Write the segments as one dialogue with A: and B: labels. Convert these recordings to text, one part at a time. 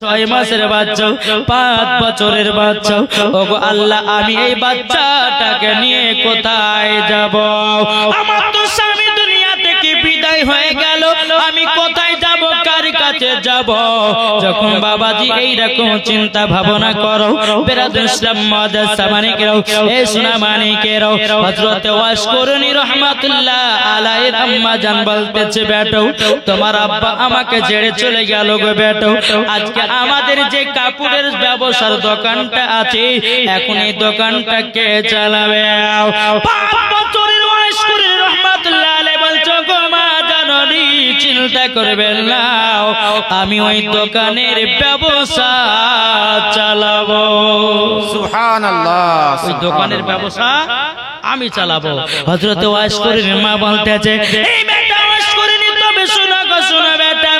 A: 6 মাসের বাচ্চা 5 বছরের বাচ্চা ওগো আল্লাহ আমি এই বাচ্চাটাকে নিয়ে কোথায় যাব আমার তো স্বামী দুনিয়া থেকে বিদায় হয়ে গেল আমি কোথায় যাব কার কাছে যাব যখন বাবাজি এই রকম চিন্তা ভাবনা করো বেরাদুল ইসলাম মাদ্রাসা মানিকেরাও এই সোনা মানিকেরাও হযরত ওয়াস করুনি রাহমাতুল্লাহ আলাইহির আম্মা জান বলতেছে বেটো তোমার আব্বা আমাকে ছেড়ে চলে গেল গো বেটো আজকে আমাদের যে কাপড়ের ব্যবসার দোকানটা আছে এখন এই দোকানটাকে চালাবে 5 বছরের ওয়াস করুনি রাহমাতুল্লাহ আলাইহি বলছো গো মা জাননি চিন্তা করবেন না আমি ওই দোকানের ব্যবসা চালাবো
B: সুবহানাল্লাহ
A: ওই দোকানের ব্যবসা আমি চালাবো হযরত ওয়াস করিনি মা বলতেছে এই বেটা ওয়াস করিনি তবে শোনা গো শোনা বেটা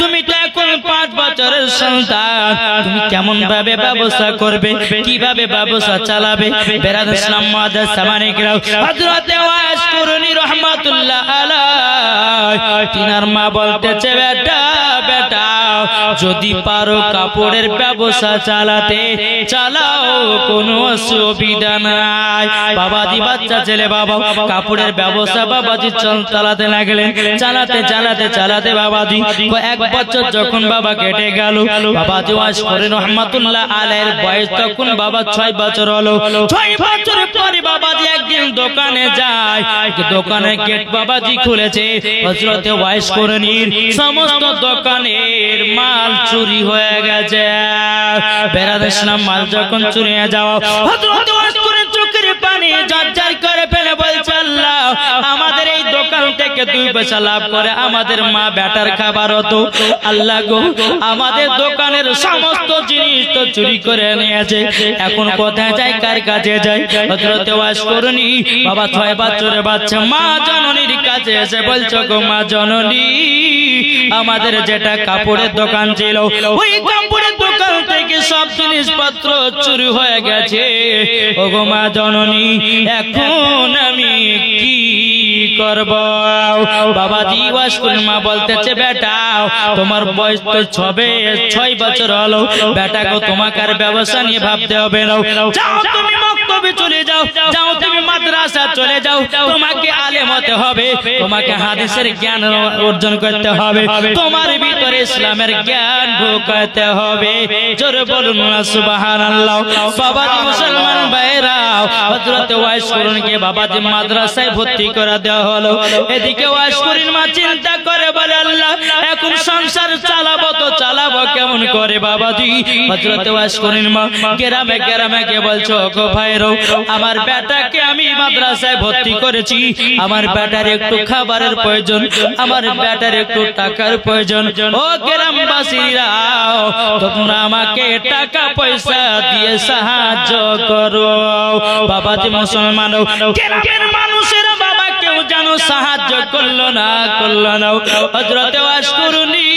A: তুমি তো এখন 5 বছরের সন্তান তুমি কেমন ভাবে ব্যবসা করবে কিভাবে ব্যবসা চালাবে বেরাদুল ইসলাম মাদ্রাসা মানিকেরাও হযরত ওয়াস করিনি রাহমাতুল্লাহ আলাইহি তিনার মা বলতেছে বেটা বেটা যদি পারো কাপড়ের ব্যবসা চালাতে চালাও কোনো অসুবিধা নাই বাবাজি বাচ্চা ছেলে বাবা কাপড়ের ব্যবসা বাবাজি চালাতে লাগলেন চালাতে চালাতে চালাতে বাবাজি 1 বছর যখন বাবা কেটে গেল বাবাজি ওয়াস করিনি রাহমাতুল্লাহ আলাইহির বয়স তখন বাবা 6 বছর হলো 6 বছর পরে বাবাজি একদিন দোকানে যায় দোকানের গেট বাবাজি খুলেছে হযরত ওয়াস করিনির সমস্ত দোকানের মাল চুরি হয়ে গেছে বেরাদুল ইসলাম মাল যখন চুরি হয়ে যাওয়া হযরত ওয়াস করিনির চোখের পানি ঝরঝর করে ফেলে বলছে আল্লাহ আমাদের এই দোকান থেকে 2 পয়সা লাভ করে আমাদের মা বেটার খাবার হতো আল্লাহ গো আমাদের দোকানের সমস্ত জিনিস তো চুরি করে নিয়েছে এখন কোথায় যায় কার কাছে যায় হযরত ওয়াস করিনি বাবা 6 বছরের বাচ্চা মা জননীর কাছে এসে বলছো গো মা জননী আমাদের যেটা কাপড়ের দোকান ছিল ওই কাপড়ের দোকান থেকে সব জিনিসপত্র চুরি হয়ে গেছে ওগো মা জননী এখন আমি কি করব বাবাজি ওয়াস করিনি মা বলতেছে বেটা তোমার বয়স তো 6 বছর হলো বেটা গো তোমাকে আর ব্যবসা নিয়ে ভাবতে হবে না যাও তুমি মক্তবে চলে যাও যাও তুমি মাদ্রাসা চলে যাও তোমাকে আলেম হতে হবে তোমাকে হাদিসের জ্ঞান অর্জন করতে হবে তোমার ভিতরে ইসলামের জ্ঞান ঢোকাতে হবে জোরে বলুন না সুবহানাল্লাহ বাবাজি মুসলমান ভাইরা হযরত ওয়াস করিনিকে বাবাজি মাদ্রাসায় ভর্তি করে দেওয়া হলো এদিকে ওয়াস করিনি মা চিন্তা করে বলে আল্লাহ এখন সংসার চালাবো তো চালাবো কেমন করে বাবাজি হযরত ওয়াস করিনি মা গ্রামে গ্রামে কে বলছো গো ভাইরো আমার বেটাকে আমি মাদ্রাসায় ভর্তি করেছি আমার বেটার একটু খাবারের প্রয়োজন আমার বেটার একটু টাকার প্রয়োজন ও গ্রামবাসীরা তোমরা আমাকে টাকা পয়সা দিয়ে সাহায্য করো বাবাজি মুসলমান গ্রামের মানুষেরা বাবা কেউ যেন সাহায্য করলো না হযরত ওয়াস করিনি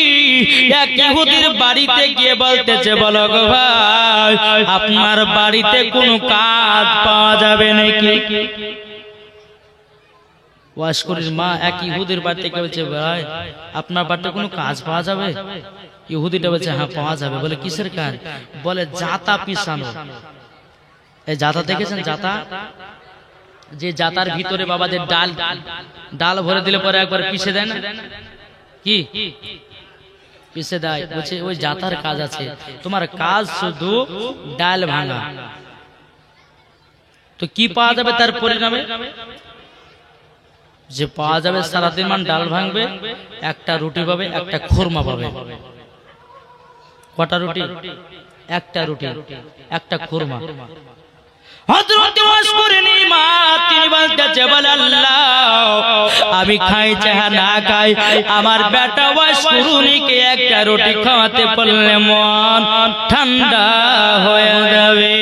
A: এক ইহুদির বাড়িতে গিয়ে বলতেছে বলো গো ভাই আপনার বাড়িতে কোনো কাজ পাওয়া যাবে নাকি ওয়াস করিনির মা এক ইহুদির বাড়িতে গিয়ে বলছে ভাই আপনার বাড়িতে কোনো কাজ পাওয়া যাবে ইহুদিটা বলছে হ্যাঁ পাওয়া যাবে বলে কিসের কাজ বলে জাতা পিছানো এই জাতা দেখেছেন জাতা যে জাতার ভিতরে বাবাদের ডাল ভরে দিলে পরে একবার পিষে দেয় না কি পিষে দেয় বলছে ওই জাতার কাজ আছে তোমার কাজ শুধু ডাল ভাঙা তো কি পাওয়া যাবে তার পরিণামে যে পাওয়া যাবে সারাদিন মান ডাল ভাঙবে একটা রুটি পাবে একটা খুরমা পাবে কটা রুটি একটা রুটি একটা খুরমা হযরত ওয়াস করিনি মা তিনি বলতেছে বলে আল্লাহ আমি খাই চাহা না খাই আমার বেটা ওয়াস করিনিকে একটা রুটি খাওয়াতে পারলে মন ঠান্ডা হয়ে যাবে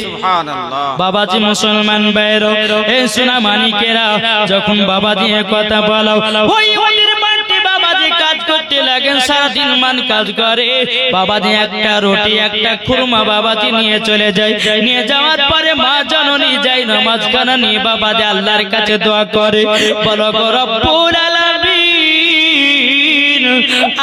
B: সুবহানাল্লাহ
A: বাবাজি মুসলমান ভাইরা এই সোনা মানিকেরা যখন বাবাজি এই কথা বলো ওই ওদের বাড়িতে বাবাজি কাজ করতে লাগেন সারাদিন মান কাজ করে বাবাজি একটা রুটি একটা খুরমা বাবাজি নিয়ে চলে যায় নিয়ে যাওয়ার পরে মা জননী যায় নামাজ খানা নিয়ে বাবাজি আল্লাহর কাছে দোয়া করে বলো গো রব্বুল আলামিন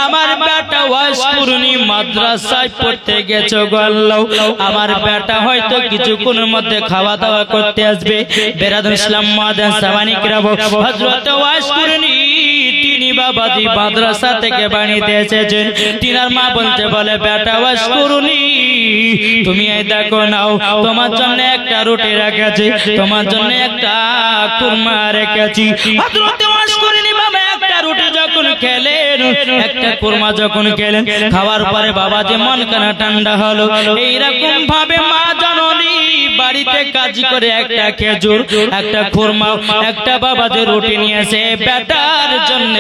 A: আমার বেটা ওয়াজ করুনি মাদ্রাসায় পড়তে গেছো গো আল্লাহ আমার বেটা হয়তো কিছুক্ষণের মধ্যে খাওয়া দাওয়া করতে আসবে বেরাদুল ইসলাম মুআজ্জিন সামানি কিরাম হযরত ওয়াজ করুনি তিনি বাবাজি মাদ্রাসা থেকে বাড়িতে এসেছেন তিনার মা বলতে বলে বেটা ওয়াজ করুনি তুমি এই দেখো নাও তোমার জন্য একটা রুটি রেখেছি তোমার জন্য একটা কুরমা রেখেছি হযরত ওয়াজ করুনি বাবা একটা রুটি যখন খেলেন একটা কুরমা যখন খেলেন খাওয়ার পরে বাবাজি মন কানা ঠান্ডা হলো এইরকম ভাবে মা জননী বাড়িতে কাজ করে একটা খেজুর একটা কুরমা একটা বাবাজি রুটি নিয়ে এসে বেটার জন্য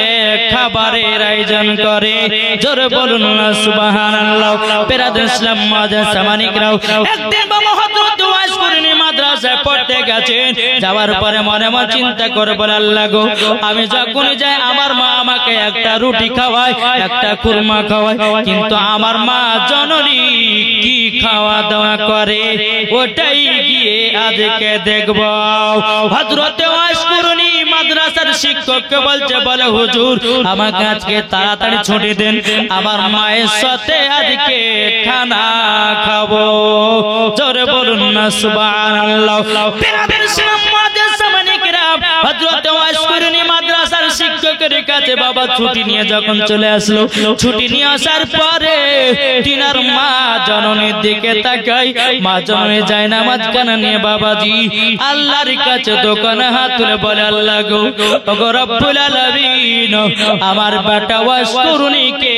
A: খাবারের আয়োজন করে জোরে বলুন না সুবহানাল্লাহ বেরাদুল ইসলাম মুআজ্জিন সামানি কিরাম একদিন বাবা হযরত ওয়াজ করুনি মাদ্রাসায় পড়তে গেছেন যাওয়ার পরে মনে মনে চিন্তা করে বলে আল্লাহ গো আমি যখন যাই আমার মা আমাকে একটা রুটি খাওয়ায় একটা কুরমা খাওয়ায় কিন্তু আমার মা জননী কি খাওয়া দাওয়া করে ওটাই গিয়ে আজকে দেখব হযরত ওয়াজ করুনি মাদ্রাসার শিক্ষককে বলছে বলে হুজুর আমাকে আজকে তাড়াতাড়ি ছুটি দেন আমার মায়ের সাথে আজকে খানা খাবো জোরে বলুন না সুবহানাল্লাহ বেরাদুল ইসলাম মুআজ্জিন সামানি কিরাম হযরত ওয়াজ করুনি মাদ্রাসার শিক্ষকের কাছে বাবা ছুটি নিয়ে যখন চলে আসলো ছুটি নিয়ে আসার পরে তিনার মা জননীর দিকে তাকাই মা জননী যায় নামাজ কানা নিয়ে বাবাজি আল্লাহর কাছে দোকানে হাত তুলে বলে আল্লাহ গো ওগো রব্বুল আলামিন আমার বেটা ওয়াজ করুনিকে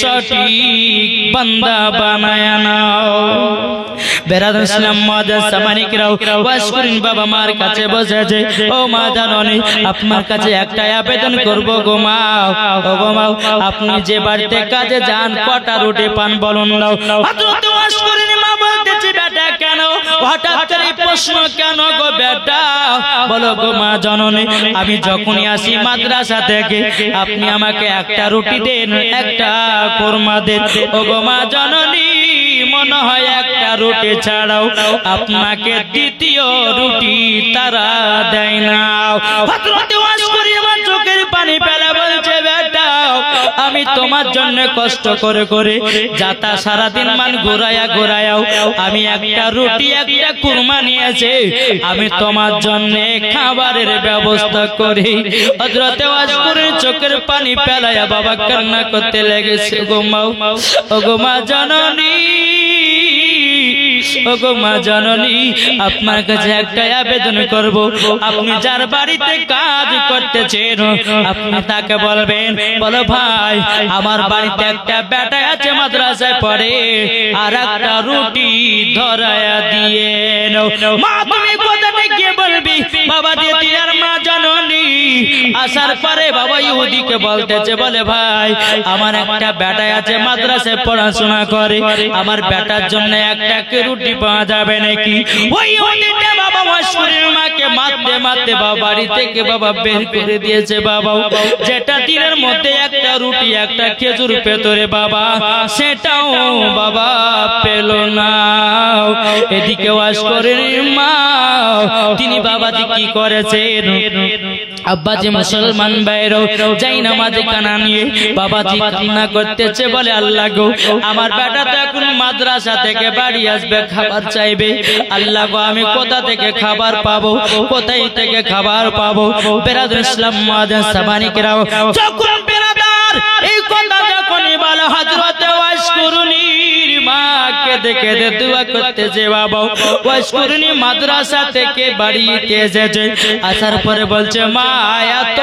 A: সঠিক বান্দা বানায় নাও বেরাদুল ইসলাম মুআজ্জিন সামানি কিরাম ওয়াজ করুন বাবা মার কাছে বসেছে ও মা জননী আপনার কাছে একটা আবেদন করব গো মা ও গো মা আপনি যে বাড়িতে কাজে যান কটা রুটি পান বলুন নাও হযরত ওয়াজ করুনি মা বলতেছে বেটা কেন হঠাৎ করে প্রশ্ন কেন গো বেটা বলো গো মা জননী আমি যখনই আসি মাদ্রাসা থেকে আপনি আমাকে একটা রুটি দেন একটা কুরমা দেন ও গো মা জননী মনে হয় একটা রুটি ছাড়াও আপনাকে দ্বিতীয় রুটি তারা দেয় না হযরত ওয়াজ করি আমার চোখের পানি ফেলে বলছে বেটা আমি তোমার জন্য কষ্ট করে করে যাতা সারা দিন মান ঘোরায়া ঘোরায়াও আমি একটা রুটি একটা কুরমা নিয়েছি আমি তোমার জন্য খাবারের ব্যবস্থা করি হযরত ওয়াজ করি চোখের পানি ফেলায়া বাবা কান্না করতে লেগেছে গো মা ও গো মা জননী ওগো মা জননী আপনার কাছে একটা আবেদন করব আপনি যার বাড়িতে কাজ করতেছেন আপনি তাকে বলবেন বলো ভাই আমার বাড়িতে একটা বেটা আছে মাদ্রাসায় পড়ে আর একটা রুটি ধরায়া দিয়ে মা তুমি কথাটা কি বলবি বাবা দিয়ে দিয়ার মা জননী আসার পরে বাবা ইহুদিকে বলতেছে বলে ভাই আমার একটা বেটা আছে মাদ্রাসায় পড়াশোনা করে আমার বেটার জন্য একটা রুটি পাওয়া যাবে নাকি ওই ইহুদিটা বাবা ওয়াজ করির মাকে মারতে মারতে বাবা বাড়ি থেকে বাবা বের করে দিয়েছে বাবা যেটা দিনের মধ্যে একটা রুটি একটা খেজুর পেতরে বাবা সেটাও বাবা পেল না এদিকে ওয়াজ করির মা তিনি বাবাজি কি করেছেন আব্বাজি মুসলমান বাইরো যাই নামাজে কানা নিয়ে বাবাজি কান্না করতেছে বলে আল্লাহ গো আমার বেটা তো এখন মাদ্রাসা থেকে বাড়ি আসবে খাবার চাইবে আল্লাহ গো আমি কোথা থেকে খাবার পাবো কোথায় থেকে খাবার পাবো বেরাদুল ইসলাম মুআজ্জিন সামানি কিরাম যখন বেরাদার এই কথা যখনই বলে হযরত ওয়াজ করুনির মা কেঁদে কেঁদে দোয়া করতেছে বাবা ওয়াজ করুনি মাদ্রাসা থেকে বাড়িতে এসেছে আসার পরে বলছে মা এত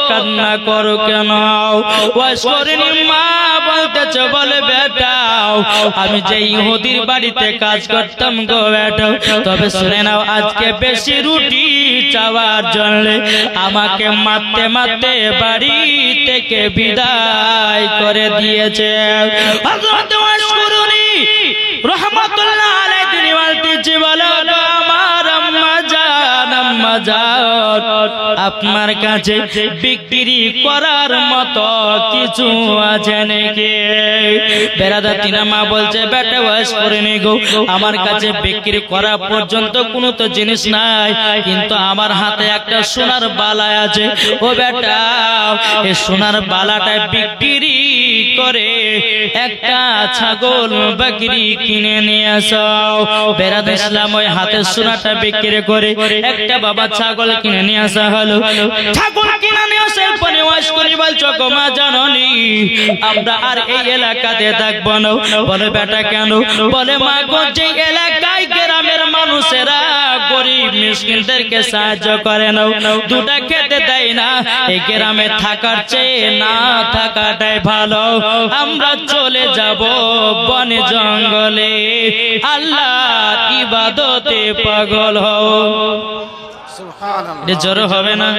A: কান্না করো কেন ওয়াজ করুনি মা বলতেছে বলে বেটা আমি যে ইহুদির বাড়িতে কাজ করতাম গো বেটা তবে শুনে নাও আজকে বেশি রুটি চাওয়ার জন্য আমাকে মারতে মারতে বাড়ি থেকে বিদায় করে দিয়েছে হযরত ওয়াজ করুনি রাহমাতুল্লাহ আলাইহি তিনি বলতেছে বলো আমার আম্মা বাজার আপনার কাছে বিক্রি করার মতো কিছু আছে নাকি? বেরাদার তিনা মা বলছে বেটা ওয়াজ করে নি গো, আমার কাছে বিক্রি করা পর্যন্ত কোনো তো জিনিস নাই, কিন্তু আমার হাতে একটা সোনার বালা আছে। ও বেটা এই সোনার বালাটা বিক্রি করে একটা ছাগল বাকরি কিনে নিয়ে আসো। বেরাদার ইসলাম ওই হাতে সোনাটা বিক্রি করে একটা বাবা ছাগল কিনে নিয়ে আসা হলো। ছাগল কিনে নিয়ে আসার পরে ওয়াজ করি বলছো গো মা জাননি আমরা আর এই এলাকাতে থাকবো না। বলে বেটা কেন? বলে মা গো যে এলাকায় গ্রামের মানুষেরা গরিব মিসকিনদেরকে সাহায্য করে না, দুটা খেতে দেয় না, এই গ্রামে থাকার চেয়ে না থাকাটাই ভালো। আমরা চলে যাব বনে জঙ্গলে, আল্লাহর ইবাদতে পাগল হও। জোর হবে না?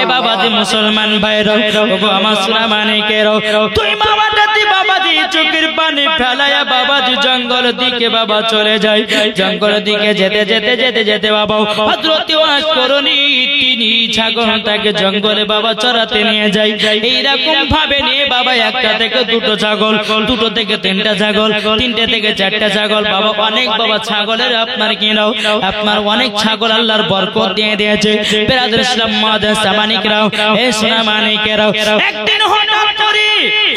A: এ বাবাজি মুসলমান ভাইরা, ওগো আমার সোনা মানিকেরা, তুই বাবাটাতে বাবাজি চোখের পানি ফেলায়া বাবাজি জঙ্গল দিকে বাবা চলে যায়। জঙ্গল দিকে যেতে যেতে যেতে যেতে বাবা হযরত ওয়াজ করনি তিনি ছাগলটাকে জঙ্গলে বাবা চড়াতে নিয়ে যায়। এইরকম ভাবে নিয়ে বাবা একটা থেকে দুটো ছাগল, দুটো থেকে তিনটা ছাগল, তিনটে থেকে চারটা ছাগল, বাবা অনেক বাবা ছাগলের আপনার কিনাও আপনার অনেক ছাগল আল্লাহর বরকত দিয়ে দিয়েছে। বেরাদার ইসলাম মাদার সামানিকরাও, এ সোনা মানিকেরাও, একদিন হঠাৎ করে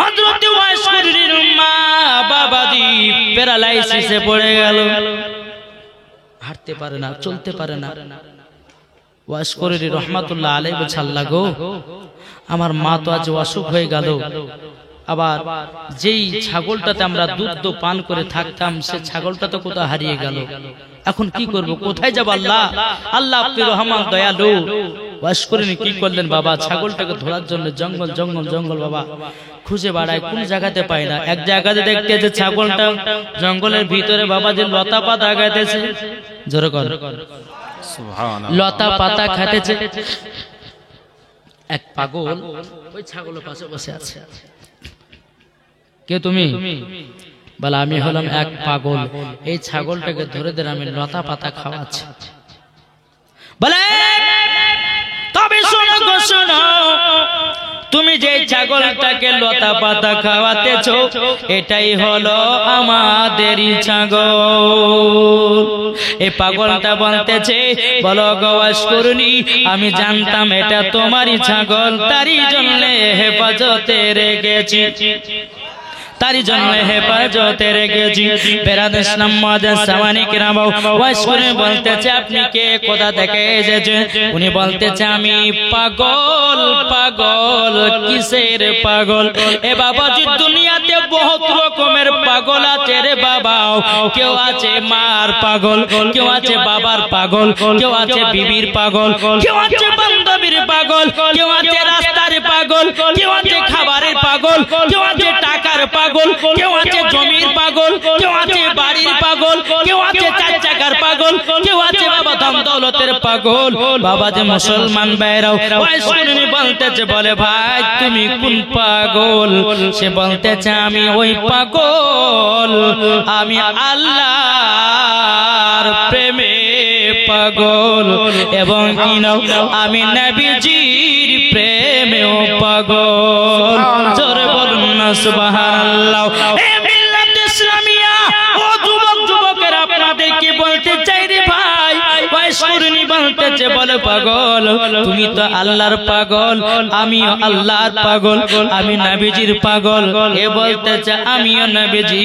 A: হযরত ওয়াজ করির মা বাবাজি প্যারালাইসিসে পড়ে গেল, হাঁটতে পারে না, চলতে পারে না। ওয়াজ করির রহমাতুল্লাহ আলাইহি বলছে আল্লাহ গো আমার মা তো আজ অসুখ হয়ে গেল, আবার যেই ছাগলটাতে আমরা দুধ পান করে থাকতাম সে ছাগলটা তো কোথাও হারিয়ে গেল, এখন কি করব, কোথায় যাব? আল্লাহ আল্লাহ আপনি রহমান দয়ালু। ওয়াজ করেন কি করলেন বাবা, ছাগলটাকে ধরার জন্য জঙ্গল জঙ্গল জঙ্গল বাবা খুঁজে বেড়ায়, কোন জায়গাতে পায় না। এক জায়গাতে দেখতে যে ছাগলটা জঙ্গলের ভিতরে বাবা যে লতা পাতা খাইতেছে, জোরে কর সুবহানাল্লাহ, লতা পাতা খাইতেছে। এক পাগল ওই ছাগলের পাশে বসে আছে। কে তুমি? বলে আমি হলাম এক পাগল, এই ছাগলটাকে ধরে ধরে আমি লতা পাতা খাওয়াচ্ছি। বলে তবে শোনো গো শোনো, তুমি যে ছাগলটাকে লতা পাতা খাওয়াতেছো এটাই হলো আমাদেরই ছাগল। এই পাগলটা বলতেছে বলো গো ওয়াজ করনি আমি জানতাম এটা তোমারই ছাগল, তারই জন্য হেফাজতে রেখেছি, তারই জন্য হেফাজতে রেখেছি। বেরাদার ইসলাম মাদার সামানিকরাম ওয়াজ করে বলতেছে আপনি কে, কোথা থেকে এসেছেন? উনি বলতেছে আমি পাগল। পাগল কিসের পাগল? এ বাবাজি দুনিয়াতে বহুত রকমের পাগল আছে রে বাবা, কেউ আছে মার পাগল, কেউ আছে বাবার পাগল, কেউ আছে বিবির পাগল, কেউ আছে বান্ধবীর পাগল, কেউ আছে রাস্তার পাগল, কেউ আছে খাবারের পাগল, কেউ আছে টাকার পাগল, কেউ আছে জমির পাগল, কেউ আছে বাড়ির পাগল, কেউ আছে চার চাকার পাগল, কেউ আছে বাবা ধন দৌলতের পাগল। বাবা যে মুসলমান ভাইরাও ওয়াজ শুনে বলতেছে বলে ভাই তুমি কোন পাগল? সে বলতেছে আমি ওই পাগল, আমি আল্লাহর প্রেমে পাগল এবং আমি নবীজির প্রেমেও পাগল। জোরে বলুন না সুবহানাল্লাহ। এ মিল্লাত ইসলামিয়া ও যুবক যুবকেরা আপনাদেরকে বলতে চাই রে ভাই, ওয়াজ করনি বলতেছে বলে পাগল তুমি তো আল্লাহর পাগল, আমিও আল্লাহর পাগল, আমি নবীজির পাগল। এ বলতেছে আমিও নবীজি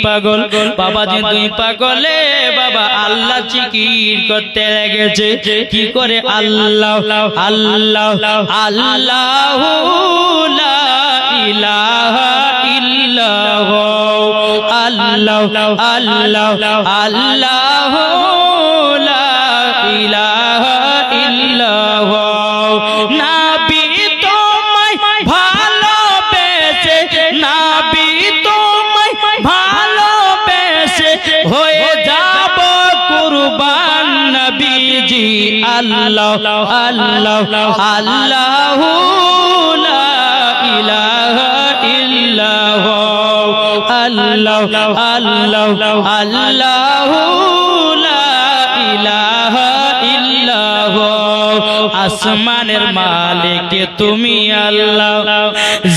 A: পাগল। বাবাজি দুই পাগলে বাবা আল্লাহ জিকির করতে লেগেছে। কি করে? আল্লাহ আল্লাহ আল্লাহু লা ইলাহা ইল্লাহু, আল্লাহ আল্লাহ আল্লাহু লা ইলাহা ইল্লাহু। নবী তোমায় ভালোবেসে, নবী তোমায় ভালোবেসে হয়ে যাব কুরবান নবীজি। আল্লাহ আল্লাহ আল্লাহু লা ইলাহা ইল্লাহু, আল্লাহ আল্লাহ আল্লাহু লা ইলাহা ইল্লাহু। আসমানের মালিক তুমি আল্লাহ,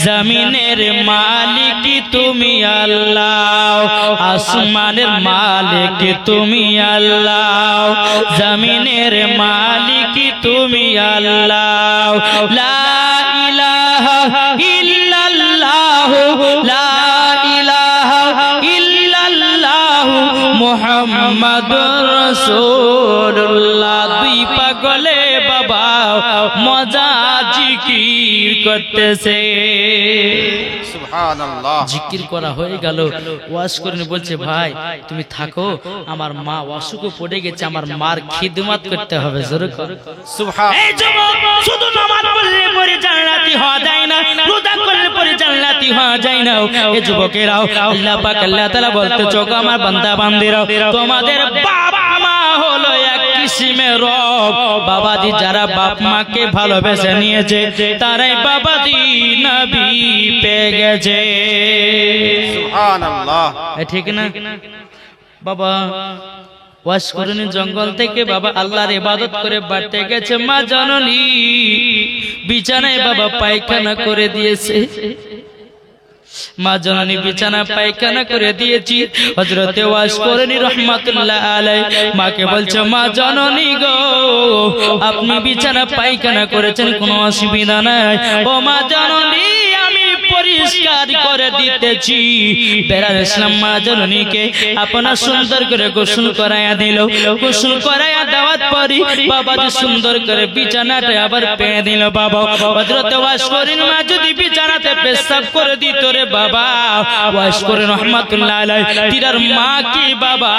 A: জমিনের মালিক তুমি আল্লাহ, আসমানের মালিক তুমি আল্লাহ, জমিনের মালিক তুমি আল্লাহ। লা ইলাহা ইল্লাল্লাহ, লা ইলাহা ইল্লাল্লাহ, মুহাম্মাদুর রাসূলুল্লাহ। দুই পাগলে বাবা মজা জিকির করতেছে। সুবহানাল্লাহ। জিকির করা হয়ে গেল, ওয়াজ করে বলছে ভাই তুমি থাকো, আমার মা অসুখ পড়ে গেছে, আমার মার খিদমত করতে হবে। জোরে করো সুবহান। এই যুবক শুধু নামাজ পড়লে পরে জান্নাতি হওয়া যায় না, রোজা করলে পরে জান্নাতি হওয়া যায় না। এই যুবকেরাও আল্লাহ পাক আল্লাহ তাআলা বলতে চোখ আমার বান্দা বান্দিরা, তোমাদের বাপ মা হলো এক কিসিমের রব। বাবাজি যারা বাপ মাকে ভালোবেসে নিয়েছে তারাই বাবাজি নবী পেয়ে গেছে। সুবহানাল্লাহ। ঠিক না বাবা? ওয়াজ করেনি জঙ্গল থেকে বাবা আল্লাহর ইবাদত করে বাড়তে গেছে, মা জননী বিছানায় বাবা পায়খানা করে দিয়েছে। মা জননী বিছানা পায়খানা করে দিয়েছি। হযরতে ওয়াজ করেনি রহমাতুল্লাহ আলাইহি মাকে বলছে, মা জননী গো আপনি বিছানা পায়খানা করেছেন, কোনো অসুবিধা নাই। ও মা জননী আমি পরিষ্কার করে দিতেছি। বেরার ইসলাম মা জননীকে আপনার সুন্দর করে গোসল করায়া দিল। গোসল করায়া দেওয়ার পরে বাবা যে সুন্দর করে বিছানাটা আবার পেয়ে দিল। বাবা হযরতে ওয়াজ করেন মা যদি বিছানাতে পেশাব করে দিত রে বাবা, ওয়াজ করেন রহমাতুল্লাহ আলাইহি তিনার মা কি বাবা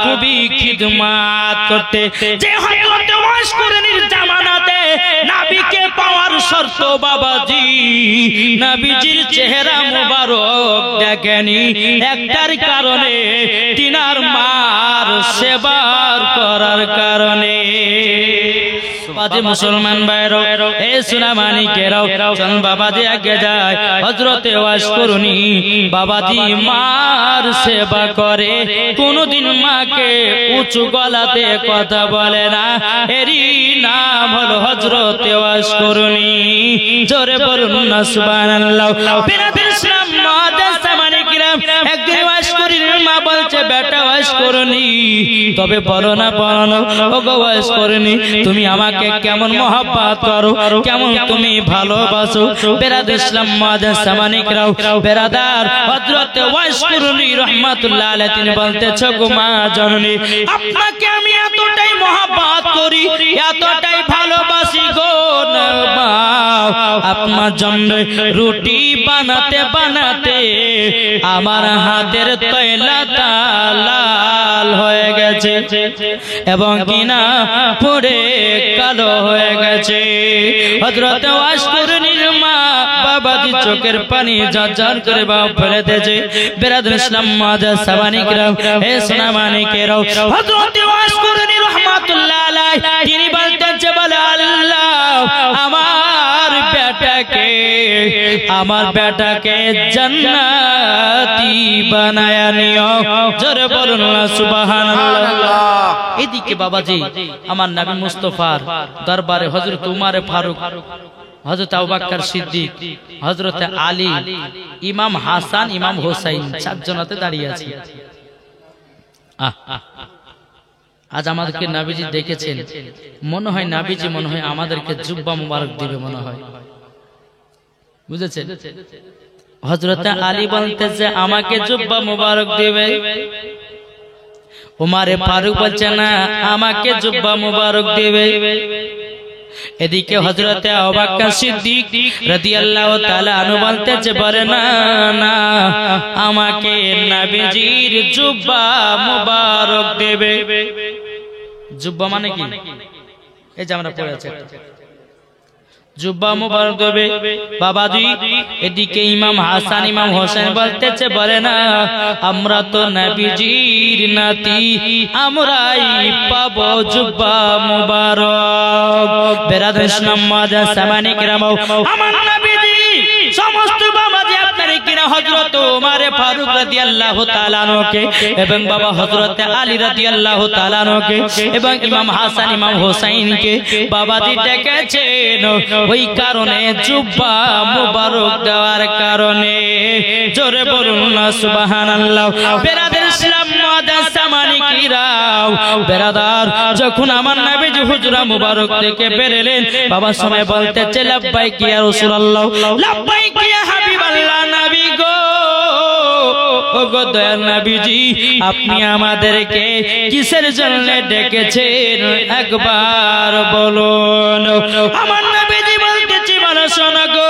A: খুবই খিদমত করতে। যে হযরতে ওয়াজ করেন জামানাতে নবীকে পাওয়ার শর্ত বাবাজি নবীজির চেহারা মুবারক দেখেনি, একটার কারণে তিনার মার সেবা করার কারণে। বাজে মুসলমান ভাইরাও এ সোনা মানিকেরাও চল বাবাজি আগে যায়। হযরতে ওয়াজ করুনি বাবাজি মার সেবা করে, কোনদিন মাকে উঁচু গলাতে কথা বলে না। এরই নাম হলো হযরতে ওয়াজ করুনি। জোরে বলুন না সুবহানাল্লাহ। বিরাদর ইসলাম মুআদ্দাস মানিকেরাম একদিন ওয়াজ করিনি মা বলছে বেটা ওয়াজ করুনি, তবে বলো না ও গো ওয়াজ করুনি তুমি আমাকে কেমন মহব্বত করো, কেমন তুমি ভালোবাসো। বেরাদর ইসলাম মুআদ্দাস মানিকেরাও বেরাদার হযরতে ওয়াজ করুনি রহমাতুল্লাহ আলাইহি তিনি বলতেছে গো মা জননী আপনাকে আমি এতটাই মহব্বত করি, এতটাই ভালোবাসি গো মা, আপনার জন্য রুটি বানাতে বানাতে আমার হাতের তৈলাটা লাল হয়ে গেছে এবং কিনা পড়ে কালো হয়ে গেছে। হযরতে ওয়াজ করুনির মা বাবাজি চোখের পানি ঝরঝর করে বাপ ফেলে দিয়েছে। বেরাদর ইসলাম মুআদ্দাস মানিকেরাও হে সোনা মানিকেরাও হযরতে ওয়াজ করুনি রহমাতুল্লাহ আলাইহি তিনি বলতেছে বলে আল্লাহ আমার বেটাকে জান্নাতি বানায়া নিও। জোরে বলুন না সুবহানাল্লাহ। এদিকে বাবাজি আমার নবী মুস্তাফার দরবারে হযরত উমর ফারুক, হযরত আবু বকর সিদ্দিক, হযরত আলী, ইমাম হাসান, ইমাম হোসেন চারজনাতে দাঁড়িয়ে আছে। আজ আমাদেরকে নবীজি দেখেছেন, মনে হয় নবীজি মনে হয় আমাদেরকে জুব্বা মুবারক দিবে মনে হয়, বুঝেছেন? হযরত আলী বলতেছে আমাকে জুব্বা মুবারক দিবে, উমরে ফারুক বলছে না আমাকে জুব্বা মুবারক দিবে। এদিকে হযরতে আবু বকর সিদ্দিক রাদিয়াল্লাহু তাআলা আনহু বলতেছে বলে না না আমাকে নবীজির জুব্বা মুবারক দেবে। জুব্বা মানে কি? এই যে আমরা পড়ে আছি জুব্বা মুবারক দেবে বাবাজি। এদিকে ইমাম হাসান ইমাম হোসেন বলতেছে বলে না আমরা তো নবীজির নাতি, আমরাই পাবো জুব্বা মুবারক। বেরাদর ইসলাম মুআদ্দাস মানিকেরাম আমার নবীজি সমস্ত বাবাজি আপনারা কিনা হযরত ওমর ফারুক রাদিয়াল্লাহু তাআলা আনহুকে এবং বাবা হযরত আলী রাদিয়াল্লাহু তাআলা আনহুকে এবং ইমাম হাসান ইমাম হোসেনকে বাবাজি ডেকেছেন ওই কারণে জুব্বা মুবারক দেওয়ার কারণে। জোরে বলুন না সুবহানাল্লাহ। বেরাদার ইসলাম মুআজ্জাজ সামানিকিরাও বেরাদার, যখন আমার নবীজি হুজরা মুবারক থেকে বেরোলেন বাবা সময় বলতেছে লাব্বাইক ইয়া রাসূলুল্লাহ, লাব্বাইক ইয়া হাবিবাল্লাহ, নবী গো, ওগো দয়াল নবীজি আপনি আমাদেরকে কিসের জন্য ডেকেছেন একবার বলুন। আমার নবীজি বলতেছি বলো শোনো গো,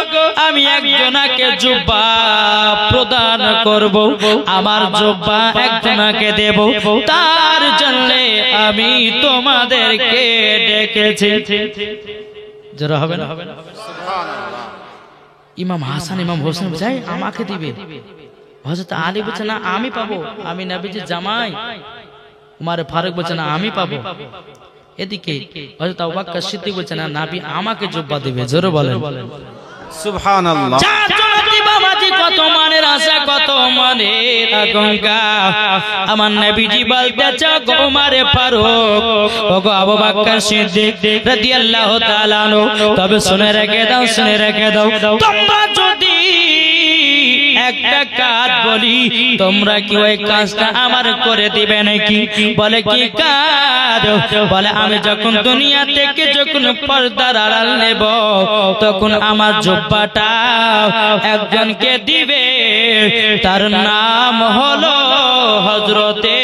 A: আমি একজনকে জুব্বা প্রদান করব, আমার জুব্বা একজনকে দেব, তার জন্য আমি তোমাদেরকে ডেকেছি। জোরে হবে না? সুবহানাল্লাহ। ইমাম হাসান ইমাম হোসেন চাই আমাকে দিবে, হযরত আলী বলছে না আমি পাবো, আমি নবীজির জামাই। উমর ফারুক বলছে না আমি পাবো। এদিকে হযরত আবু বকর সিদ্দিক বলছে না নবী আমাকে জুব্বা দিবে। জোরে বলেন
B: সুবহানাল্লাহ।
A: বাবাজি কত মানের আশা, কত মানের আকাঙ্ক্ষা। আমার নবীজি বলতেছে গো উমর ফারুক, ওগো আবু বকর সিদ্দিক রাদিয়াল্লাহু তাআলা আনহু, তবে শুনে রেখে দাও, শুনে রেখে দাও, তোমরা যদি একটা কাজ বলি তোমরা কি ওই কাজটা আমার করে দিবে নাকি? বলে কি কাজ? বলে আমি যখন দুনিয়া থেকে যখন পর্দার আড়াল নেব তখন আমার জুব্বাটা একজনকে দিবে, তার নাম হলো হযরতে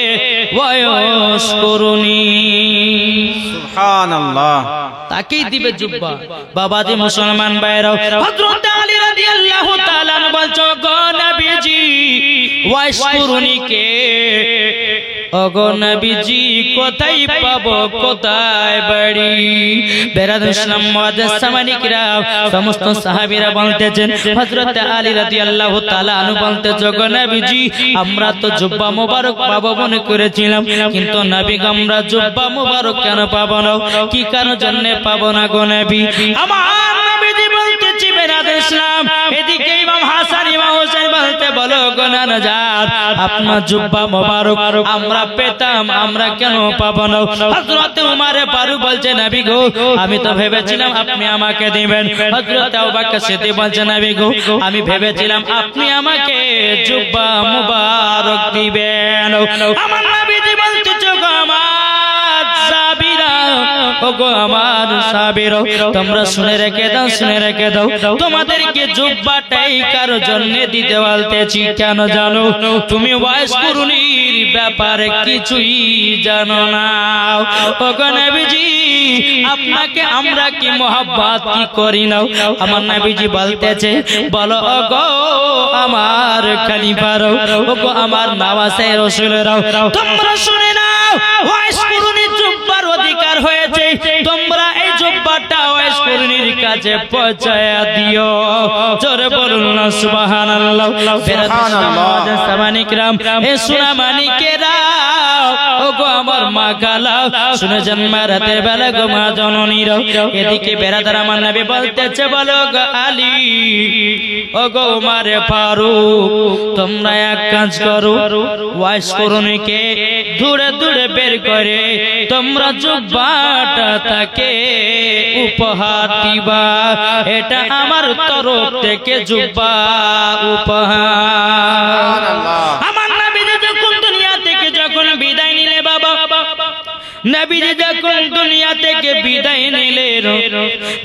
A: ওয়াইস করুনি।
B: সুবহানাল্লাহ।
A: তাকেই দিবে জুব্বা। বাবাজি মুসলমান ভাইরাও, হযরত আলী রাদিয়াল্লাহু তাআলা বলছো গো নবীজি ওয়াইস করুনিকে, ওগো নবীজি কোথায় পাবো, কোথায় বাড়ি? বেরাদার ইসলাম মুআজ্জাজ সামানিকরাও সমস্ত সাহাবীরা বলতেছেন হযরত আলী রাদিয়াল্লাহু তাআলা আনহু বলতেছে গো নবীজি আমরা তো জুব্বা মোবারক পাবো মনে করেছিলাম, কিন্তু নবী আমরা জুব্বা মোবারক কেন পাবো না? কি কারণ জন্য পাবো না গো নবী? আমার নবীজি বলতেছি বেরাদার ইসলাম, এদিকে ইমাম হাসান ইমাম হোসেন বলতে বলো গো নাজাত আপনার জুব্বা মোবারক আমরা পেতাম, আমরা কেন পাবো না? হযরত উমর ফারুক বলছে নবী গো আমি তো ভেবেছিলাম আপনি আমাকে দিবেন। হযরত আবু বকর সিদ্দিক বলছে নবী গো আমি ভেবেছিলাম আপনি আমাকে জুব্বা মোবারক দিবেন। আমার নবীজি বলতেছে গো আমার সাহাবীরা, ওগো আমার সাহাবীরা তোমরা শুনে রেখে দাও, শুনে রেখে দাও, তোমাদেরকে জুব্বাটাই কার জন্য দিতে বলতেছি কেন জানো? তুমি ওয়াইস করুনির ব্যাপারে কিছুই জানো না। ওগো নবীজি আপনাকে আমরা কি মোহাব্বত কি করি না? আমার নবীজি বলতেছে বলো ওগো আমার খলিফারাও, ওগো আমার নওয়াজে রাসূলরাও, তোমরা শুনে নাও ওয়াইস করুনির জুব্বার অধিকার হয়েছে, তোমরা এই জুব্বাটা ওয়াইস করুনির কাছে পৌঁছায়া দিও। জোরে বলুন না সুবহানাল্লাহ। সুবহানাল্লাহ। সামানিকরাম এ সোনা মানিকেরা, ওগো আমার মা গালাও শুনে জন্মা রাতের বেলা গো মা জননীরা, এদিকে বেরাদার আমার নবী বলতেছে বলো গো আলী, ওগো উমর ফারুক তোমরা এক কাজ করো, ওয়াইস করুনিকে দূরে দূরে বের করে তোমরা জুব্বাটা তাকে উপহার দিবা, এটা আমার তরফ থেকে জুব্বা উপহার। আমার নবীজি যখন দুনিয়া থেকে যখন বিদায় নিলে বাবা, নবীজি যখন দুনিয়া থেকে বিদায় নিলেন,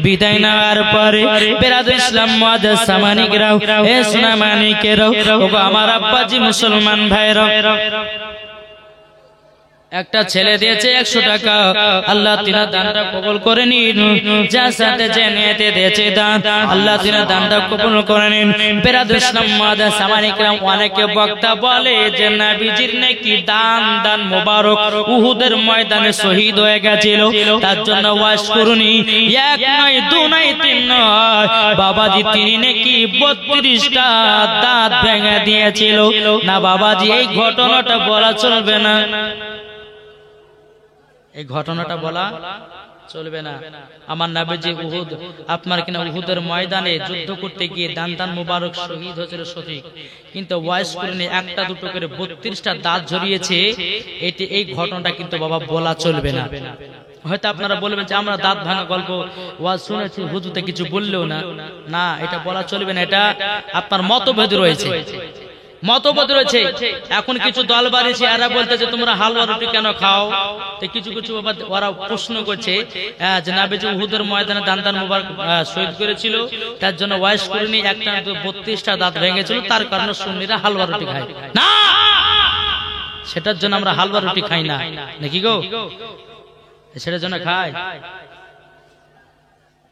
A: বিদায় নেওয়ার পরে বেরাদার ইসলাম মুআজ্জাজ সামানিকরাও এ সোনা মানিকেরাও, ওগো আমার আব্বাজি মুসলমান ভাইরা, একটা ছেলে দিয়েছে 100 টাকা, আল্লাহ তিনার দানটা কবুল করে নিন। যার সাথে যে নিয়তে দিয়েছে দান, আল্লাহ তিনার দানটা কবুল করে নিন। বেরাদার ইসলাম মুআজ্জাজ সামানিকরাম অনেকে বক্তা বলে যে নবীজির নাকি দান মোবারক উহুদের ময়দানে শহীদ হয়ে গেছিল, তার জন্য ওয়াইস করুনি 1 নয় 2 নয় 3 নয় বাবাজি তিনি নাকি 32টা দাঁত ভেঙে দিয়েছিল। না বাবাজি এই ঘটনাটা বলা চলবে না, এই ঘটনাটা বলা চলবে না। আমার নবীজি উহুদ আপনার কিনা উহুদের ময়দানে যুদ্ধ করতে গিয়ে দান মুবারক শহীদ হয়েছিল সঠিক, কিন্তু ওয়াইস করেনি একটা দুটো করে 32টা দাঁত ঝরিয়েছে। এই ঘটনাটা কিন্তু বাবা বলা চলবে না। হয়তো আপনারা বলবেন যে আমরা দাঁত ভাঙা গল্প ওয়াজ শুনেছি, হুজুরতে কিছু বললেও না, না এটা বলা চলবে না। এটা আপনার মতভেদ রয়েছে, মতভেদ রয়েছে। এখন কিছু দল বাড়িয়েছে, এরা বলতেছে তোমরা হালুয়া রুটি কেন খাও, তো কিছু কিছু ওরা প্রশ্ন করছে যে নবীজি উহুদের ময়দানে দান মুবারক শহীদ করেছিল, তার জন্য ওয়াইস করেনি একটা 32টা দাঁত ভেঙেছিল, তার কারণে সুন্নিরা হালুয়া রুটি খায় না, সেটার জন্য আমরা হালুয়া রুটি খাই না, নাকি গো? সেটার জন্য খাই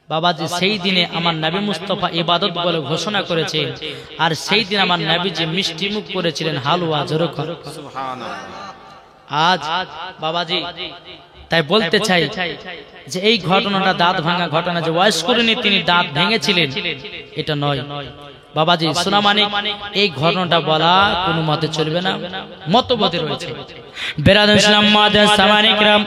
A: বাবাজি। সেই দিনে আমার নবী মুস্তাফা ইবাদত বলে ঘোষণা করেছে, আর সেই দিন আমার নবীজি মিষ্টি মুখ করেছিলেন হালুয়া। জোরে আজ বাবাজি তাই বলতে চাই যে এই ঘটনাটা দাঁত ভাঙা ঘটনা, যে ওয়াইস করেনি তিনি দাঁত ভেঙেছিলেন, এটা নয় বাবাজি। সোনা মানিক এই ঘটনাটা বলা কোনো মতে চলবে না, মতভেদ রয়েছে। বেরাদর ইসলাম মাদার সামানিক রাম,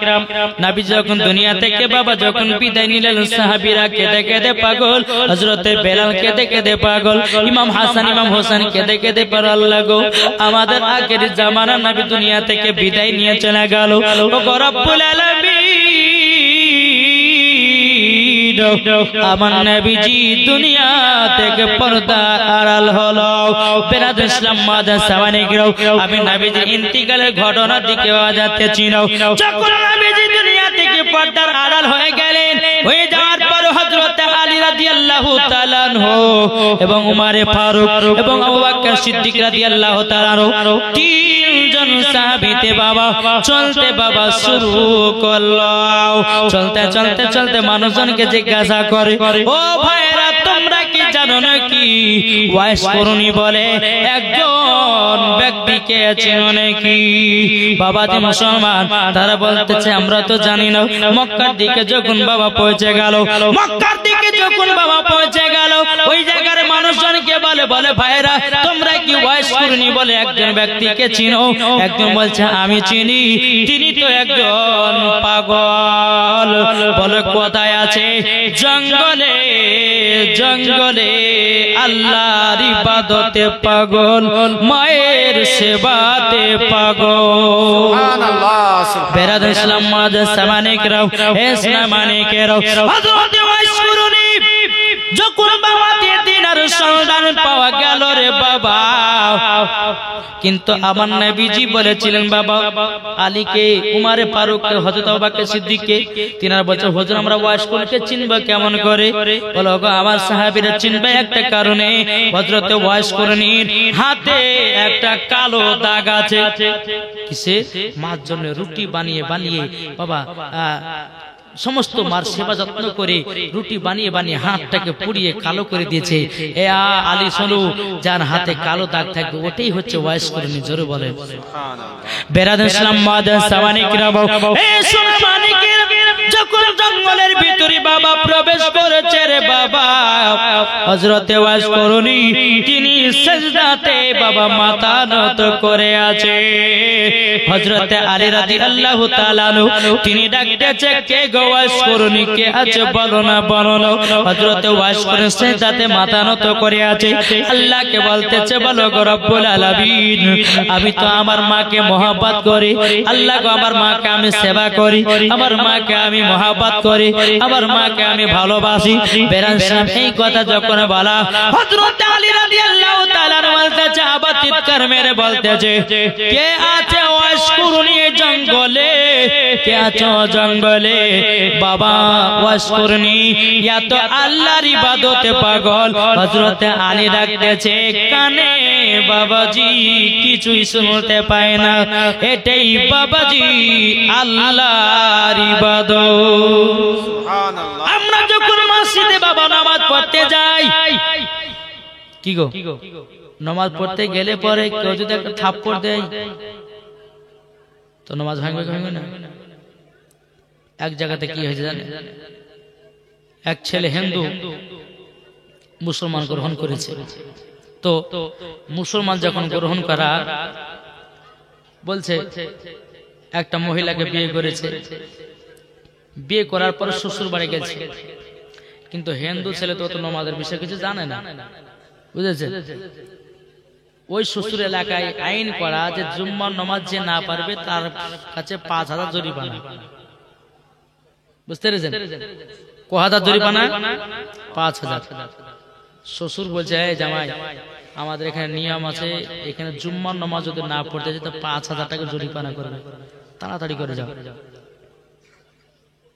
A: নবী যখন দুনিয়া থেকে বাবা যখন বিদায় নিলেন, সাহাবীরা কেঁদে কেঁদে পাগল, হযরতে বেলাল কেঁদে কেঁদে পাগল, ইমাম হাসান ইমাম হোসেন কেঁদে কেঁদে পার। আল্লাহ গো, আমাদের আগের জামানা নবী দুনিয়া থেকে বিদায় নিয়ে চলে গেল। ও রব্বুল আলামিন, আমার নবীজি দুনিয়া থেকে পর্দা আড়াল হলো। বেরাদর ইসলাম মাদার সামানিক রাম, আমি নবীজির ইন্তিকালের ঘটনার দিকে যাচ্ছি না। যখন নবীজি দুনিয়া থেকে পর্দার আড়াল হয়ে গেলেন, হয়ে যাওয়ার পর হযরত আলী রাদিয়াল্লাহু তাআলা আনহু এবং উমর ফারুক এবং আবু বকর সিদ্দিক রাদিয়াল্লাহু তাআলা আনহু তিনজন সাহাবীতে বাবা চলতে বাবা শুরু করলো। চলতে চলতে চলতে মানুষজনকে জিজ্ঞাসা করে, ও ভাইরা তোমরা কি জানো নাকি ওয়াইস করুনি বলে একজন ব্যক্তিকে চেনো নাকি? বাবাজি মুসলমান, তারা বলতেছে আমরা তো জানি না। মক্কার দিকে যখন বাবা পৌঁছে গেল, মক্কার দিকে যখন বাবা পৌঁছে গেল, ওই জায়গার মানুষজনকে বলে ভাইরা তোমরা কি ওয়াইস করুনি বলে একজন ব্যক্তিকে চিনো? একজন বলছে আমি চিনি, তিনি তো একজন পাগল। বলে কোথায় আছে? জঙ্গলে, জঙ্গলে আল্লাহর ইবাদতে পাগল, মায়ের সেবাতে পাগল। বেরাদর ইসলাম মাদার সামানিক রাও, ইসলাম মানিকেরাও, হযরত ওয়াইস করুনি যখন বাবা দিনার সন্ধান পাওয়া গেল রে বাবা, কিন্তু আমার নবীজি বলেছিলেন বাবা আলীকে, উমরে ফারুককে, হযরত আবু বকর সিদ্দিককে, তিনারা বলছে হুজুর আমরা ওয়াইস করতে চিনব কেমন করে? বলো গো আমার সাহাবীরা চিনবে একটা কারণে, হযরত ওয়াইস করনির হাতে একটা কালো দাগ আছে। কিসে? মার জন্য রুটি বানিয়ে বানিয়ে বাবা সমস্ত মার সেবা যত্ন করে রুটি বানিয়ে বানিয়ে হাতটাকে পুড়িয়ে কালো করে দিয়েছে। এ আলী শোনো, যার হাতে কালো দাগ থাকবে ওটাই হচ্ছে ওয়াইস করনি। জোরে বলেন বেরাদর ইসলাম মাদার সামানিক রাও, এ সোনা মানিকের যখন জঙ্গলের ভিতরে বাবা প্রবেশ করেছে রে বাবা, হযরত ওয়াইস করনি তিনি সিজদাতে বাবা মাথা নত করে আছে। হযরত আলী রাদিয়াল্লাহু তাআলা তিনি ডাকতেছে, কে গো ওয়াইস করনি, কে আছে বলো না বলো না। হযরত ওয়াইস করনি সিজদাতে মাথা নত করে আছে, আল্লাহকে বলতেছে বলো গো রব্বুল আলামিন, আমি তো আমার মাকে মহব্বত করি, আল্লাহ গো আমার মাকে আমি সেবা করি, আমার মাকে আমি মহব্বত করি, আমার মাকে আমি ভালোবাসি। বেরান এই কথা যখন বলা, হযরত আলী রাদিয়াল্লাহু তাআলা বলতেছে, আবার চিৎকার মেরে বলতেছে, কে আছে ওয়াইস করনি জঙ্গলে, কে আছে জঙ্গলে? বাবা ওয়াইস করনি ইয়া তো আল্লাহর ইবাদতে পাগল। হযরত আলী ডাকতেছে কানে, বাবাজি কিছুই শুনতে পায় না, এটাই বাবাজি আল্লাহর ইবাদত। আমরা যখন মসজিদে বাবা নামাজ পড়তে যাই, কি গো নামাজ পড়তে গেলে পরে কেউ যদি একটা থাপ্পড় দেয় তো নামাজ ভাঙবে না? এক জায়গাতে কি হয়েছে জানেন? এক ছেলে হিন্দু মুসলমান গ্রহণ করেছে, তো মুসলমান যখন গ্রহণ করা বলছে একটা মহিলাকে বিয়ে করেছে, বিয়ে করার পর শ্বশুর বাড়ি গেছে, কিন্তু হিন্দু ছেলে তো নামাজের বিষয়ে কিছু জানে না, বুঝেছে? ওই শ্বশুর এলাকায় আইন করা যে জুম্মার নামাজ যে না পারবে তার কাছে 5,000 জরিমানা। বুঝতে পেরেছেন? কত জরিমানা? 5,000। শ্বশুর বলছে, এই জামাই, আমাদের এখানে নিয়ম আছে, এখানে জুম্মার নামাজ যদি না পড়তে যায় তো 5,000 টাকা জরিমানা করবে, তাড়াতাড়ি করে যাও।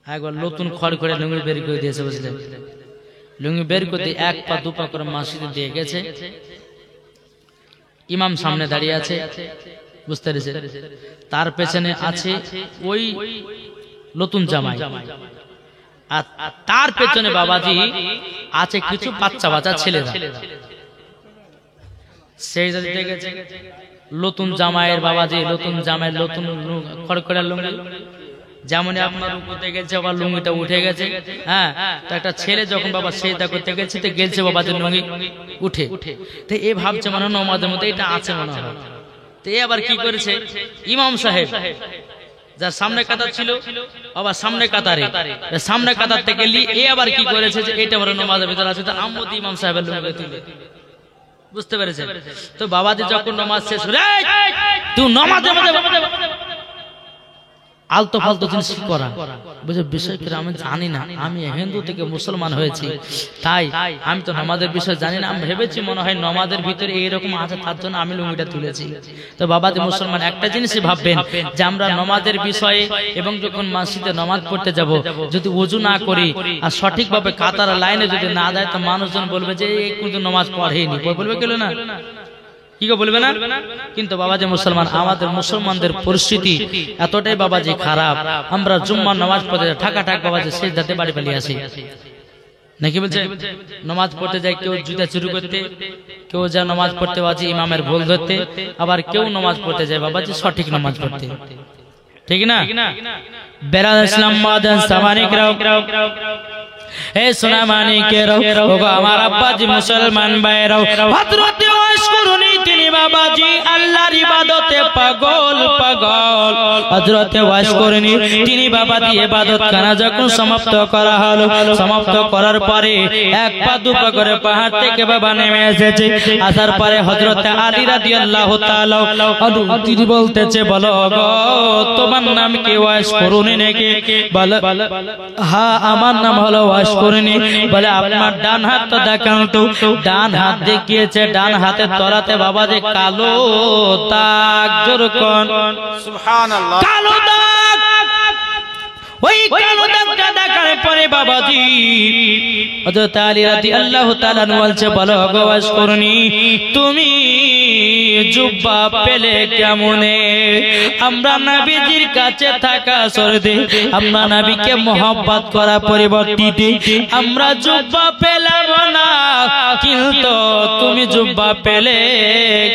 A: একবার নতুন খড় করে লুঙ্গি বের করে দিয়েছে, বুঝলেন? লুঙ্গি বের করতে 1 পা 2 পা করে মসজিদে দিয়ে গেছে, ইমাম সামনে দাঁড়িয়ে আছে, বুঝতে পেরেছে? তার পেছনে আছে ওই নতুন জামাই, আর তার পেছনে বাবাজি আছে কিছু বাচ্চা বাচ্চা ছেলেরা। সেই দিকে গেছে নতুন জামাইয়ের বাবাজি, নতুন জামাইয়ের নতুন খড়খড়া লুঙ্গি, যেমন আপনার উপরে গেছে আবার লুঙ্গিটা উঠে গেছে। হ্যাঁ, তো একটা ছেলে যখন বাবা সেজদা করতে গেছে তো গেছে বাবাদের লুঙ্গি উঠে, তো এ ভাবছে মনে হয় নামাজের মধ্যে এটা আছে মনে হয়। তো এ আবার কি করেছে, ইমাম সাহেব যার সামনে কাতার ছিল, আবার সামনে কাতারে, সামনে কাতার থেকে এ আবার কি করেছে যে এটা বড় নামাজের ভিতরে আছে, তো আমদ ইমাম সাহেবের লুঙ্গি তুলে, বুঝতে পেরেছেন? তো বাবাজি যখন নামাজ শেষ হলো, তুই নামাজের মধ্যে আলতো ফালতো জিনিস করা, বুঝে বিষয় করে আমি জানি না, আমি হিন্দু থেকে মুসলমান হয়েছি, তাই আমি তো নামাজের বিষয় জানি না, আমি ভেবেছি মনে হয় নামাজের ভিতরে এইরকম আছে, তার জন্য আমি লুঙ্গিটা তুলেছি। তো বাবাজি মুসলমান একটা জিনিসই ভাববেন যে আমরা নামাজের বিষয়ে এবং যখন মসজিদে নামাজ পড়তে যাব যদি ওযু না করি আর সঠিকভাবে কাতার লাইনে যদি না যায় তো মানুষজন বলবে যে এই কিন্তু নামাজ পড়েনি, বলবে কেন না, কি গো বলবে না? কিন্তু বাবাজি মুসলমান, আমাদের মুসলমানদের পরিস্থিতি এতটাই বাবাজি খারাপ, আমরা জুম্মার নামাজ পড়তে ঠাকা ঠাক বাবাজি সিজদাতে বাড়ি পালিয়ে আসি, নাকি বলছে? নামাজ পড়তে যায় কেউ জুতা চুরি করতে, কেউ যা নামাজ পড়তে বাজি ইমামের ভুল ধরতে, আবার কেউ নামাজ পড়তে যায় বাবাজি সঠিক নামাজ পড়তে, ঠিক না? বেরাদ ইসলাম মাদান সামানিক রাও, হে সোনা মানিকেরাও, ওগো আমার আব্বাজি মুসলমান ভাইরাও, হযরত ওয়াইস করুনি তিনি বাবাজি আল্লাহর ইবাদতে পাগল পাগল। হযরত ওয়াইস করুনি তিনি বাবাজি ইবাদত খানা যখন সমাপ্ত করা হলো, সমাপ্ত করার পরে 1 পা 2 পা করে পাহাড় থেকে বাবা নেমে এসেছে, আসার পরে হযরত আলী রাদিয়াল্লাহু তাআলা তিনি বলতেছে, বলো গো তোমার নাম কি? ওয়াইস করুনি নাকি? বলে হ্যাঁ আমার নাম হলো ওয়াইস করুনি। বলে আপনার ডান হাত তো দেখান তো। ডান হাত দেখিয়েছে, ডান হাতের তলাতে বাবা যে কালো দাগ, জোরকন
B: সুবহানাল্লাহ,
A: কালো দাগ। ওই কালো দাগটা দেখার পরে বাবাজি হযরত আলী রাদিয়াল্লাহু তাআলা বলছে, বলো গো ওয়াইস করুনি তুমি জুব্বা পেলে কেমনে? আমরা নবীজির কাছে থাকা সরদে আমরা নবীকে মোহাব্বত করা পরিবর্তিতে আমরা জুব্বা পেলাম না, কিন্তু তুমি জুব্বা পেলে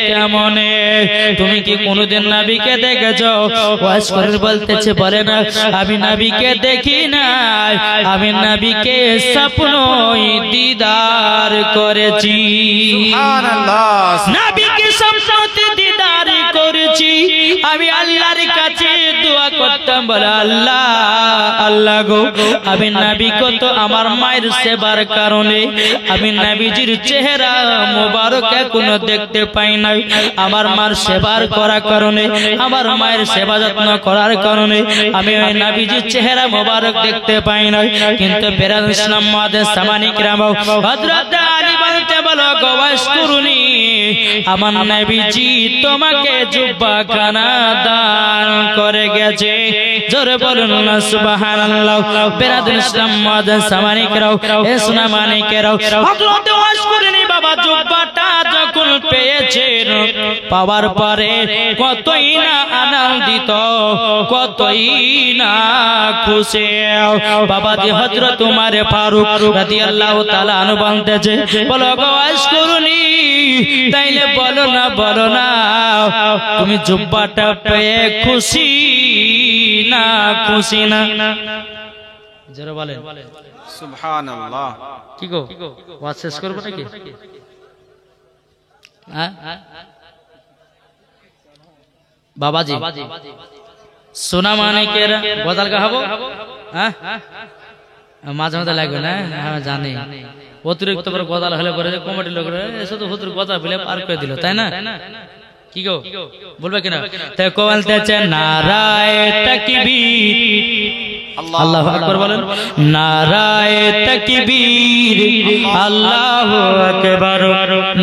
A: কেমনে? তুমি কি কোনোদিন নবীকে দেখেছো? ওয়াইস করুনি বলতেছে, বলে না আমি নবীকে দেখি না, আমি নবীকে স্বপ্নই দিদার করেছি।
B: সুবহানাল্লাহ,
A: নবীকে স্বপ্নতে দিদার করেছি। আমি আল্লাহর কাছে দোয়া করতাম, বলে আল্লাহ আল্লাহ গো আমি নবীকে তো আমার মায়ের সেবার কারণে আমি নবীজির চেহারা মোবারক এখনো দেখতে পাই নাই, আমার মার সেবার করার কারণে আমার মায়ের সেবা যত্ন করার কারণে আমি ওই নবীজির চেহারা মোবারক দেখতে পাই নাই। কিন্তু বেরাদ ইসলাম মাদের সামানিক রামাও হযরত আলী বলতে, বলো গো ওয়াইস করুনি আমার নবীজি তোমাকে জুব্বা খানা দান করে গেছে। জোরে বলুন না সুবহানাল্লাহ। বেরাদ ইসলাম মাদের সামানিক রাও, এ সোনা মানিকেরাও, হযরত ওয়াইস করুনি বাবা জুব্বাটা যখন পেয়েছেন, পাওয়ার পরে কতই না আনন্দিত, কতই না খুশি। বাবাজি হযরত উমর ফারুক রাদিয়াল্লাহু তাআলা আনহু বলতেছে, বলো গো ওয়াইস করুনি তাইলে বলো না, বলো না তুমি জুব্বাটা পেয়ে খুশি না খুশি না? জোরে বলেন
B: সুবহানাল্লাহ।
A: কি গো ওয়াজ শেষ করব নাকি? হ্যাঁ বাবাজি সোনা মানিকেরা বদল গাহাবো, হ্যাঁ মাঝে মাঝে লাগবে না হ্যাঁ জানি অতিরিক্ত করে গজাল হলে পরে কমিটি লোকরা এসে তো হুজুর গজা বলে পার করে দিল তাই না কি গো বলবে কিনা তাই বলতেছে নারায়ে তাকবীর আল্লাহু আকবার বলেন নারায়ে তাকবীর আল্লাহু আকবার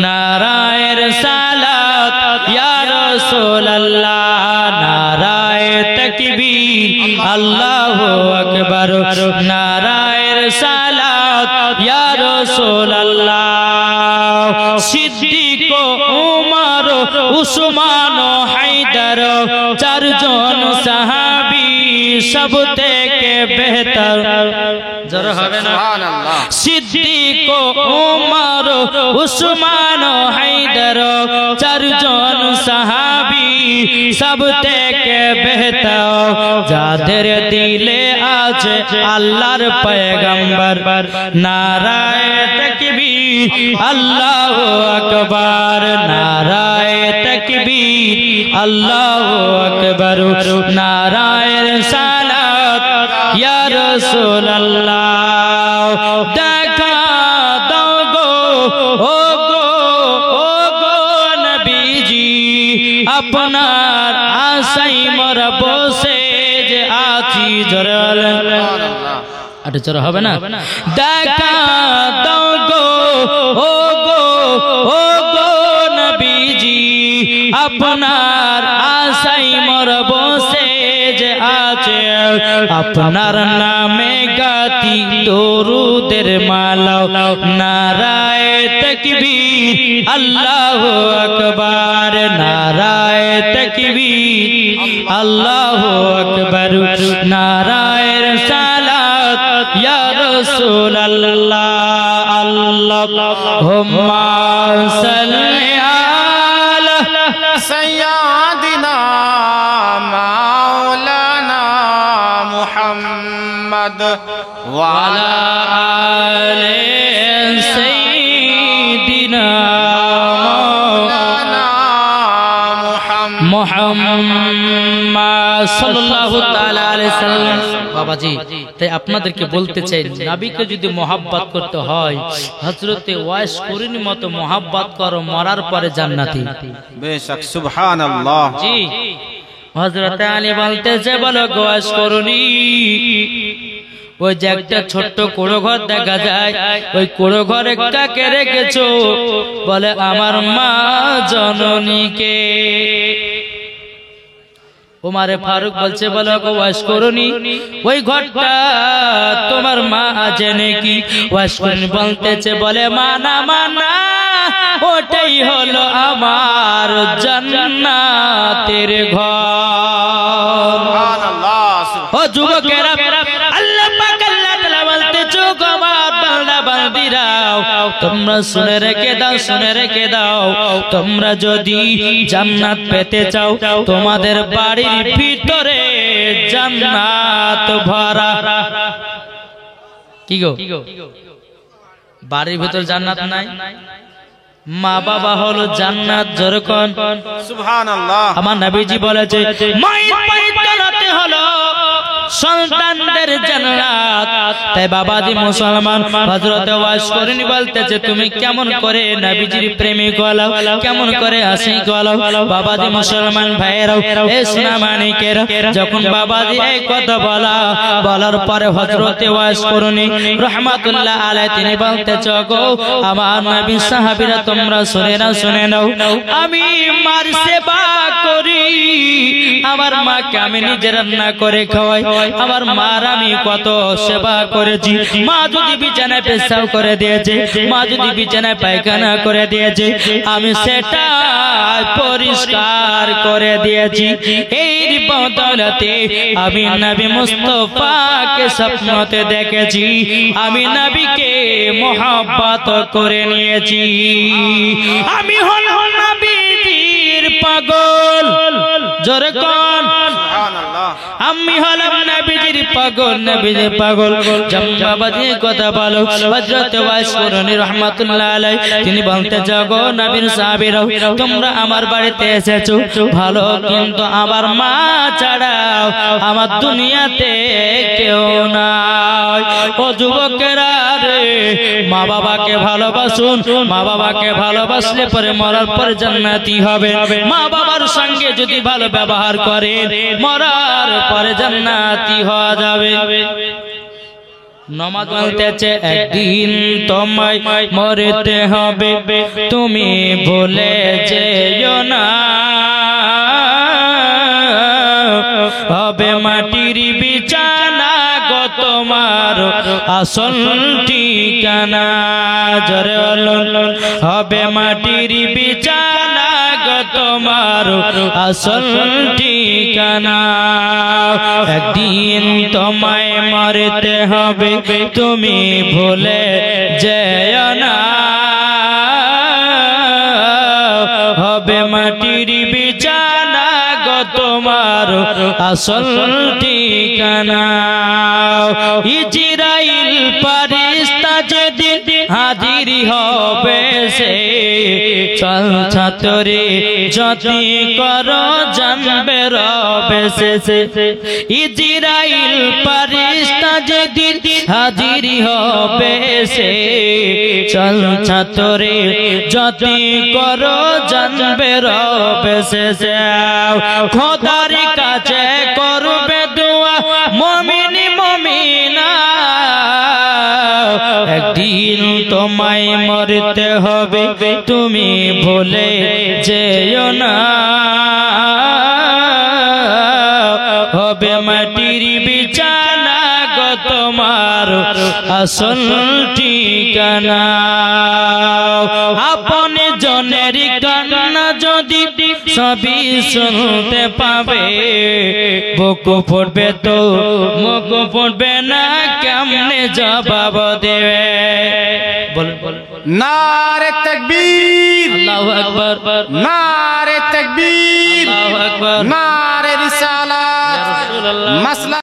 A: নারায়ে রিসালাত ইয়া রাসূলুল্লাহ নারায়ে তাকবীর আল্লাহু আকবার নারায়ে রিসালাত ইয়া রাসূলুল্লাহ সিদ্দিক উমর উসমান হায়দার চারজন সাহাবী সব থেকে বেহতর জোরে হবে না
B: সুবহানাল্লাহ
A: সিদ্দিক উমর উসমান হায়দার চারজন সাহাবী সব থেকে বেহতর যাদের দিলে আছে আল্লাহর পয়গম্বর নারায়ে তাকবীর আল্লাহু আকবার নারায়ে তাকবীর আল্লাহু আকবার নারায়ে রিসালাত ইয়া রাসূলুল্লাহ দেখা দাও গো ও গো নবীজি আপনার আশাই মোর বসে যে আছি জোরে আরে জোরে হবে না দেখা দাও গো ও গো নবীজি আপনার আশাই মোর বসে যে আছে আপনার নামে গাতি দরুদের মালা নারায়ে তাকবীর আল্লাহু আকবার নারায়ে তাকবীর আল্লাহু আকবার নারায়ে রিসালাত ইয়া রাসূলুল্লাহ আল্লাহুম্মা সাল্লি আলা
B: سيدنا مولانا محمد
A: وعلى آل سيدنا
B: مولانا
A: মুহাম্মদ সাল্লাল্লাহু তাআলা আলাইহি সাল্লাম বাবাজি তাই আপনাদেরকে বলতে চাই নবীকে যদি মহব্বত করতে হয় হযরতে ওয়াইস করির মতো মহব্বত করো মরার পরে জান্নাতি
B: বেশক সুবহানাল্লাহ
A: জি হযরত আলী বলতেছে বলো ওয়াইস করুনি ওই যে একটা ছোট্ট কুড়ো ঘর দেখা যায় ওই কুড়ো ঘরে কাকে রেখেছো বলে আমার মা জননীকে উমারে ফারুক বলছে বলো ওয়াস করুনি ওই ঘরটা তোমার মা জেনে কি ওয়াস করুনি বলতেছে বলে মানা মানা ওটাই হলো আমার জান্নাতের ঘর
B: সুবহানাল্লাহ
A: ও যুবকেরা আল্লাহ পাক আল্লাহ তাআলা বলতেছে গো আমার বান্দা বান্দীরা তোমরা শুনে রেখে দাও তোমরা যদি জান্নাত পেতে চাও তোমাদের বাড়ির ভিতরে জান্নাত ভরা কি গো বাড়ির ভিতর জান্নাত নাই মা বাবা হলো জান্নাত যেরকম
B: সুবহানাল্লাহ
A: আমার নবীজি বলেছে মায়ের পায়ের তলাতে হলো সন্তানদের জান্নাত তাই বাবাজি মুসলমান হযরত ওয়াইস করিনি বলতেছে তুমি কেমন করে নবীজির প্রেমিক হলো কেমন করে আশিক হলো বাবাজি মুসলমান ভাইয়েরা এ সোনা মানিকেরা যখন বাবাজি এই কথা বলার পরে হযরত ওয়াইস করিনি রাহমাতুল্লাহ আলাইহি তিনি বলতেছে গো আমার নবী সাহাবীরা তোমরা শুনে নাও আমি মার সেবা করি আমার মাকে আমি নিজে রান্না করে খাওয়াই আমার মার আমি কত সেবা করেছি মা যদি বিছানায় পেশাব করে দিয়েছে মা যদি বিছানায় পায়খানা করে দিয়েছে আমি সেটা পরিষ্কার করে দিয়েছি এই বদৌলতে আমি নবী মুস্তাফাকে স্বপ্নতে দেখেছি আমি নবীকে মহব্বত করে নিয়েছি আমি হলাম নবীর পাগল জোরে কোন
B: সুবহানাল্লাহ
A: আমি হলাম নবীজির পাগল, নবীজির পাগল। জাম্মাবাদী কথা বলো। হযরত ওয়াইস করনী রাহমাতুল্লাহ আলাইহি তিনি বলতে যাগো নবীর সাহাবীরা, তোমরা আমার বাড়িতে এসেছো ভালো, কিন্তু আমার মা ছাড়া আমার দুনিয়াতে কেউ নাই। ও যুবকেরা রে, মা বাবাকে ভালোবাসুন। মা বাবাকে ভালোবাসলে পরে মরার পরে জান্নাতি হবে। মা বাবার সঙ্গে যদি ভালো ব্যবহার করে মরার পরে জান্নাতি হওয়া যাবে। নমাজ বলতেছে একদিন তোমায় মরতে হবে, তুমি ভুলে যেও না। হবে মাটির বিছানা গো তোমার আসল ঠিকানা। জোরে বলুন, হবে মাটির বিছানা গো তোমার আসল ঠিকানা। একদিন তোমায় মরতে হবে, তুমি ভুলে যেও না। হবে মাটির বিছানা গো তোমার আসল ঠিকানা। ইজরাইল ফেরেশতা যেদিন হাজির হবে সে, চল ছাত্রে যতি করো জানবে রবে সে। ইজরাইল ফেরেশতা যেদিন হাজির হবে সে, চল ছাত্রে যতি করো জানবে রবে সে। খোদার কাছে করবে দোয়া মুমিন মুমিনা, একদিন তোমায় মরতে হবে, তুমি ভুলে যেও না। হবে মাটির বিছানা গো তোমার আসল ঠিকানা। আপন জনের কান্না যদি সবই শুনতে পাবে, বুক ফুটবে তো মুখ ফুটবে না, কেমনে জবাব দেবে? বলুন
B: नारे तकबीर,
A: আল্লাহু আকবার,
B: नारे तकबीर,
A: আল্লাহু আকবার,
B: नारे रिसालत,
A: ইয়া রাসূলুল্লাহ।
B: मसला